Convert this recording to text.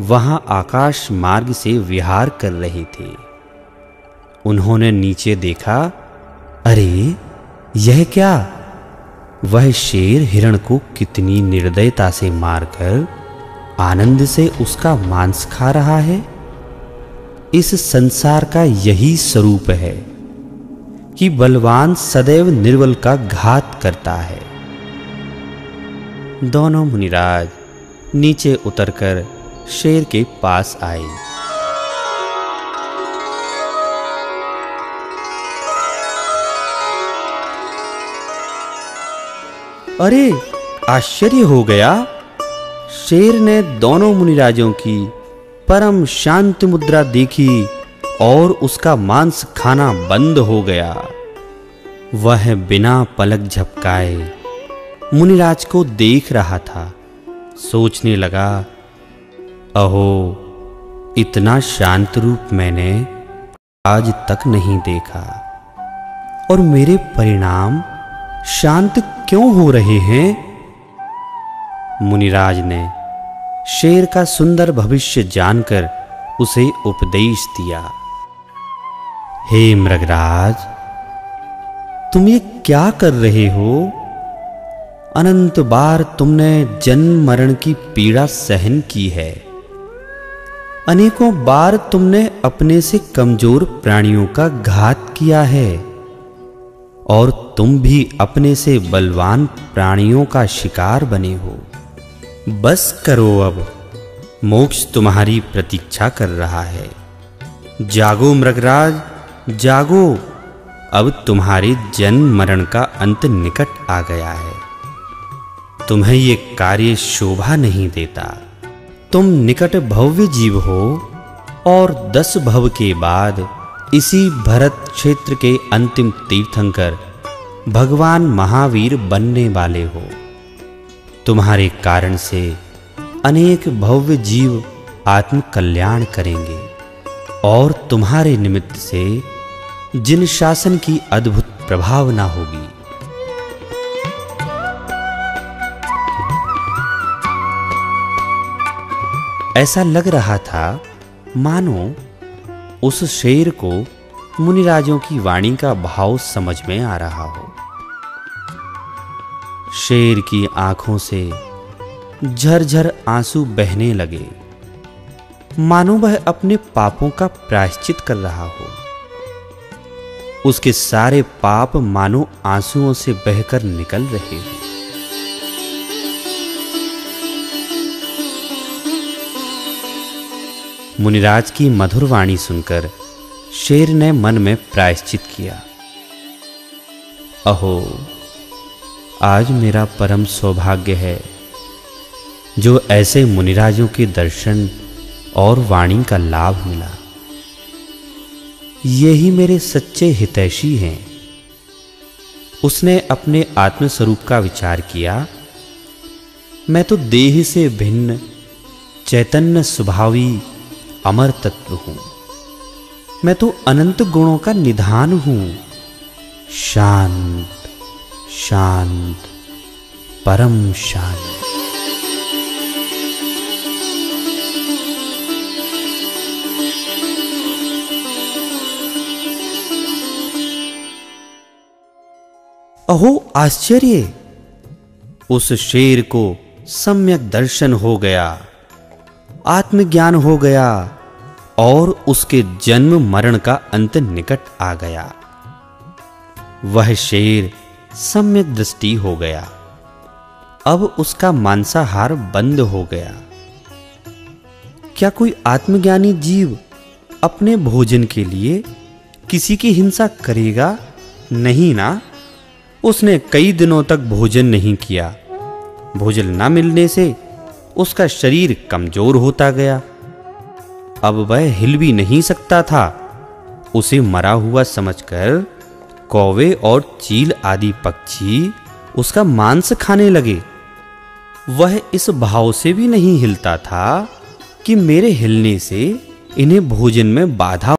वहां आकाश मार्ग से विहार कर रहे थे। उन्होंने नीचे देखा, अरे यह क्या? वह शेर हिरण को कितनी निर्दयता से मारकर आनंद से उसका मांस खा रहा है। इस संसार का यही स्वरूप है कि बलवान सदैव निर्बल का घात करता है। दोनों मुनिराज नीचे उतरकर शेर के पास आए। अरे आश्चर्य हो गया! शेर ने दोनों मुनिराजों की परम शांत मुद्रा देखी और उसका मांस खाना बंद हो गया। वह बिना पलक झपकाए मुनिराज को देख रहा था। सोचने लगा, अहो, इतना शांत रूप मैंने आज तक नहीं देखा और मेरे परिणाम शांत क्यों हो रहे हैं? मुनिराज ने शेर का सुंदर भविष्य जानकर उसे उपदेश दिया। हे मृगराज, तुम ये क्या कर रहे हो? अनंत बार तुमने जन्म मरण की पीड़ा सहन की है। अनेकों बार तुमने अपने से कमजोर प्राणियों का घात किया है और तुम भी अपने से बलवान प्राणियों का शिकार बने हो। बस करो, अब मोक्ष तुम्हारी प्रतीक्षा कर रहा है। जागो मृगराज, जागो, अब तुम्हारे जन्म मरण का अंत निकट आ गया है। तुम्हें ये कार्य शोभा नहीं देता। तुम निकट भव्य जीव हो और 10 भव के बाद इसी भरत क्षेत्र के अंतिम तीर्थंकर भगवान महावीर बनने वाले हो। तुम्हारे कारण से अनेक भव्य जीव आत्म कल्याण करेंगे और तुम्हारे निमित्त से जिन शासन की अद्भुत प्रभावना होगी। ऐसा लग रहा था मानो उस शेर को मुनिराजों की वाणी का भाव समझ में आ रहा हो। शेर की आंखों से झरझर आंसू बहने लगे, मानो वह अपने पापों का प्रायश्चित कर रहा हो। उसके सारे पाप मानो आंसुओं से बहकर निकल रहे हो। मुनिराज की मधुर वाणी सुनकर शेर ने मन में प्रायश्चित किया। अहो, आज मेरा परम सौभाग्य है जो ऐसे मुनिराजों के दर्शन और वाणी का लाभ मिला। यही मेरे सच्चे हितैषी हैं। उसने अपने आत्मस्वरूप का विचार किया। मैं तो देह से भिन्न चैतन्य स्वभावी अमर तत्व हूं। मैं तो अनंत गुणों का निधान हूं। शांत शांत परम शांत। अहो आश्चर्य! उस शेर को सम्यक दर्शन हो गया, आत्मज्ञान हो गया और उसके जन्म मरण का अंत निकट आ गया। वह शेर सम्यक दृष्टि हो गया। अब उसका मांसाहार बंद हो गया। क्या कोई आत्मज्ञानी जीव अपने भोजन के लिए किसी की हिंसा करेगा? नहीं ना। उसने कई दिनों तक भोजन नहीं किया। भोजन न मिलने से उसका शरीर कमजोर होता गया। अब वह हिल भी नहीं सकता था। उसे मरा हुआ समझकर कौवे और चील आदि पक्षी उसका मांस खाने लगे। वह इस भाव से भी नहीं हिलता था कि मेरे हिलने से इन्हें भोजन में बाधा